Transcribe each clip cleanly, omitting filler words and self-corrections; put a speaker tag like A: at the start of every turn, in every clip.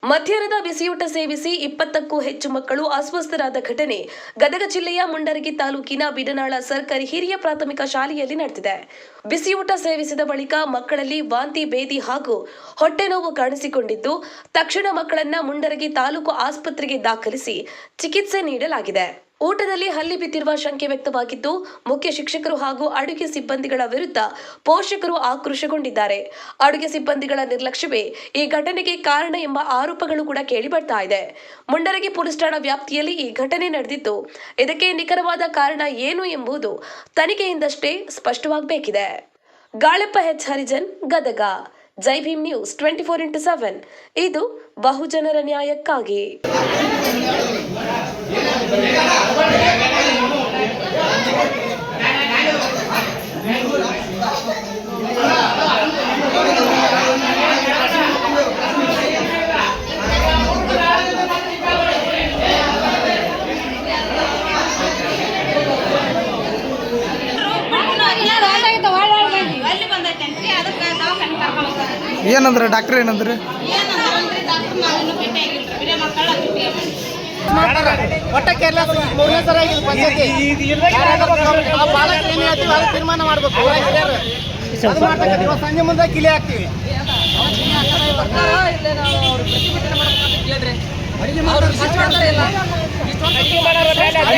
A: ಮಧ್ಯಾಹ್ನದ ಬಿಸಿಯೂಟ ಸೇವಿಸಿ 20ಕ್ಕೂ ಹೆಚ್ಚು ಮಕ್ಕಳು ಅಸ್ವಸ್ಥರಾದ ಘಟನೆ ಗದಗ ಜಿಲ್ಲೆಯ ಮುಂಡರಗಿ ತಾಲೂಕಿನ ಬಿಡನಾಳ ಸರ್ಕಾರಿ ಹಿರಿಯ ಪ್ರಾಥಮಿಕ ಶಾಲೆಯಲ್ಲಿ ನಡೆದಿದೆ. ಬಿಸಿಯೂಟ ಸೇವಿಸಿದ ಬಳಿಕ ಮಕ್ಕಳಲ್ಲಿ ವಾಂತಿ, ಭೇದಿ ಹಾಗೂ ಹೊಟ್ಟೆ ನೋವು ಕಾಣಿಸಿಕೊಂಡಿದ್ದು, ತಕ್ಷಣ ಮಕ್ಕಳನ್ನ ಮುಂಡರಗಿ ತಾಲೂಕು ಆಸ್ಪತ್ರೆಗೆ ದಾಖಲಿಸಿ ಚಿಕಿತ್ಸೆ ನೀಡಲಾಗಿದೆ. ಊಟದಲ್ಲಿ ಹಲ್ಲಿ ಬಿದ್ದಿರುವ ಶಂಕೆ ವ್ಯಕ್ತವಾಗಿದ್ದು, ಮುಖ್ಯ ಶಿಕ್ಷಕರು ಹಾಗೂ ಅಡುಗೆ ಸಿಬ್ಬಂದಿಗಳ ವಿರುದ್ಧ ಪೋಷಕರು ಆಕ್ರೋಶಗೊಂಡಿದ್ದಾರೆ. ಅಡುಗೆ ಸಿಬ್ಬಂದಿಗಳ ನಿರ್ಲಕ್ಷ್ಯವೇ ಈ ಘಟನೆಗೆ ಕಾರಣ ಎಂಬ ಆರೋಪಗಳು ಕೂಡ ಕೇಳಿಬರ್ತಾ ಇದೆ. ಮುಂಡರಗಿ ಪೊಲೀಸ್ ಠಾಣಾ ವ್ಯಾಪ್ತಿಯಲ್ಲಿ ಈ ಘಟನೆ ನಡೆದಿದ್ದು, ಇದಕ್ಕೆ ನಿಖರವಾದ ಕಾರಣ ಏನು ಎಂಬುದು ತನಿಖೆಯಿಂದಷ್ಟೇ ಸ್ಪಷ್ಟವಾಗಬೇಕಿದೆ. ಗಾಳಪ್ಪ ಎಚ್ ಹರಿಜನ್, ಗದಗ. ಜೈ ಭೀಮ್ ನ್ಯೂಸ್ 24x7 ಇದು ಬಹುಜನರ ನ್ಯಾಯಕ್ಕಾಗಿ.
B: ಏನಂದ್ರೆ ಡಾಕ್ಟರ್ ಏನಂದ್ರೆ
C: ತೀರ್ಮಾನ ಮಾಡಬೇಕು. ಸಂಜೆ ಮುಂದೆ ಕಿಲಿ ಹಾಕ್ತೀವಿ.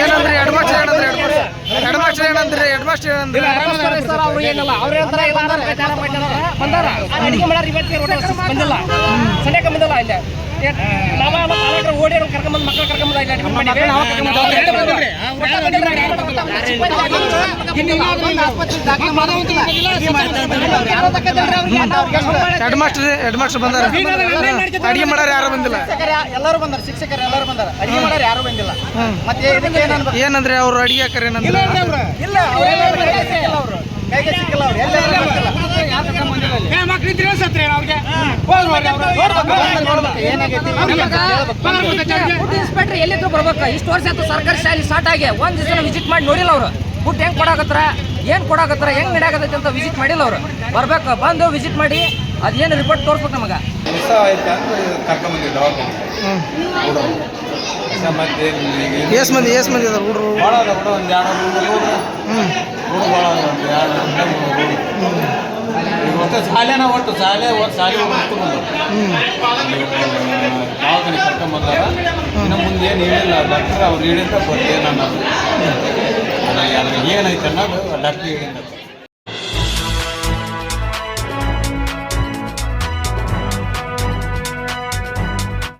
B: ಏನಂದ್ರೆ ಹೆಡ್ಮಾಸ್ಟರ್ ಏನಂದ್ರೆ
C: ಸರ್ ಅವ್ರು ಏನಲ್ಲ ಅವ್ರ ಬಂದಾರ ಅಡಿಗೆ ಮಾಡ್ಯಾರ. ಇವತ್ತಿಗೆ ಬಂದಿಲ್ಲ, ಸಂಡೆಗೆ ಬಂದಿಲ್ಲ. ಇಲ್ಲ ಓಡಿ ಕರ್ಕೊಂಬಂದು ಮಕ್ಕಳು ಕರ್ಕೊಂಬಂದ
B: ಹೆಡ್ಮಾಸ್ಟರ್ ಬಂದಾರ. ಅಡಿಗೆ ಮಾಡಾರ ಯಾರು ಬಂದಿಲ್ಲ.
C: ಎಲ್ಲರೂ ಬಂದಾರ, ಶಿಕ್ಷಕರು ಎಲ್ಲರೂ ಬಂದಾರ. ಅಡಿಗೆ ಮಾಡಾರ ಯಾರು ಬಂದಿಲ್ಲ. ಮತ್ತೆ
B: ಏನಂದ್ರೆ ಅವ್ರು ಅಡಿಗೆ ಹಾಕರ್ ಏನಂದ್ರೆ
C: ಇಲ್ಲ, ಅವರು ಕೈಗೆ ಸಿಕ್ಕಿಲ್ಲ. ಇನ್ಸ್ಪೆಕ್ಟರ್ ಎಲ್ಲಿದ್ರು ಬರ್ಬೇಕು. ಇಷ್ಟು ವರ್ಷ ಆಯ್ತು ಸರ್ಕಾರಿ ಶಾಲೆ ಸ್ಟಾರ್ಟ್ ಆಗಿ ಒಂದ್ ದಿವಸ ವಿಸಿಟ್ ಮಾಡಿ ನೋಡಿಲ್ಲ ಅವರು. ಫುಡ್ ಹೆಂಗ್ ಕೊಡಾಕತ್ರ, ಏನ್ ಕೊಡಾಕತ್ರ, ಹೆಂಗ್ ನಡೆಯಾಕತ್ತೈತಿ ಅಂತ ವಿಸಿಟ್ ಮಾಡಿಲ್ಲ ಅವರು. ಬರ್ಬೇಕು, ಬಂದು ವಿಸಿಟ್ ಮಾಡಿ ಅದೇನು ರಿಪೋರ್ಟ್ ತೋರ್ಸ್ಬೇಕು ನಮಗ.
B: ಎಸ್ ಮಂದಿ ಅದಾರ ಹುಡುಗರು.
D: ಶಾಲೆನ ಒಟ್ಟು ಶಾಲೆ ಒಟ್ಟು ದವಾಖಾನೆ ಕರ್ಕೊಂಬಂದಾರ. ಇನ್ನು ಮುಂದೆ ಏನು ಹೇಳಿಲ್ಲ ಡಾಕ್ಟರ್. ಅವ್ರು ಹೇಳಿದ್ರೆ ಬರ್ತೇನೆ ಅನ್ನೋದು ಏನೈತೆ ಅನ್ನೋದು ಡಾಕ್ಟ್ರ್ ಹೇಳಿಲ್ಲ.